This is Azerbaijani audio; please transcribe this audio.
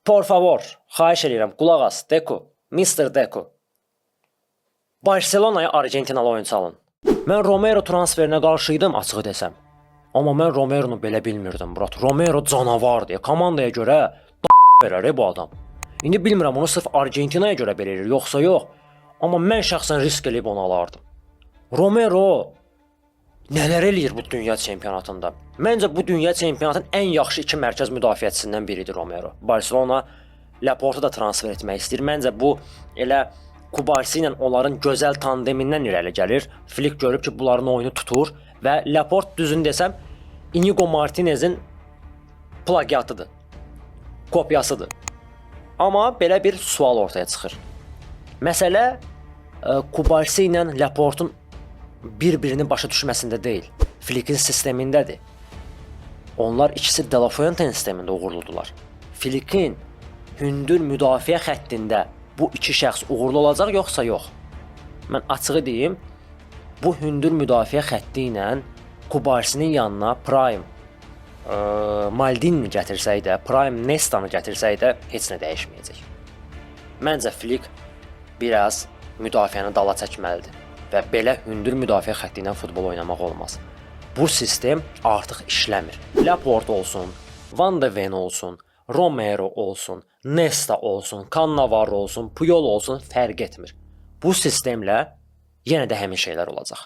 Por favor, xahiş edirəm, qulaq as, Deku, Mr. Deku. Barcelona'ya Argentinalı oyuncu alın. Mən Romero transferinə qarşıydım, açığı desəm. Amma mən Romeronu belə bilmirdim, Murat. Romero canavardır. Komandaya görə verər bu adam. İndi bilmirəm onu sırf Argentinaya görə verir, yoxsa yox. Amma mən şəxsən risk eləyib onu alardım. Romero nələr eləyir bu dünya çempionatında? Məncə bu dünya çempionatının ən yaxşı iki mərkəz müdafiəçisindən biridir Romero. Barcelona Laportu da transfer etmək istəyir. Məncə bu elə Kubarsi ilə onların gözəl tandemindən irəli gəlir. Flick görüb ki, bunların oyunu tutur və Laport düzünü desəm Inigo Martinez'in plagiatıdır. Kopyasıdır. Amma belə bir sual ortaya çıxır. Məsələ Kubarsi ilə Laportun bir-birini başa düşməsində deyil. Flick'in sistemindədir. Onlar ikisi De La Fuente'nin sistemində uğurludular. Flick'in hündür müdafiə xəttində bu iki şəxs uğurlu olacaq yoxsa yox? Mən açığı deyim, bu hündür müdafiə xətti ilə Kubarsinin yanına Prime Maldini gətirsək də, Prime Nesta'nı gətirsək də heç nə dəyişməyəcək. Məncə Flick biraz müdafiəni dala çəkməlidir və belə hündür müdafiə xətti ilə futbol oynamaq olmaz. Bu sistem artıq işləmir. Laporte olsun, Van de Ven olsun, Romero olsun, Nesta olsun, Cannavaro olsun, Puyol olsun, fərq etmir. Bu sistemlə yenə də həmin şeylər olacaq.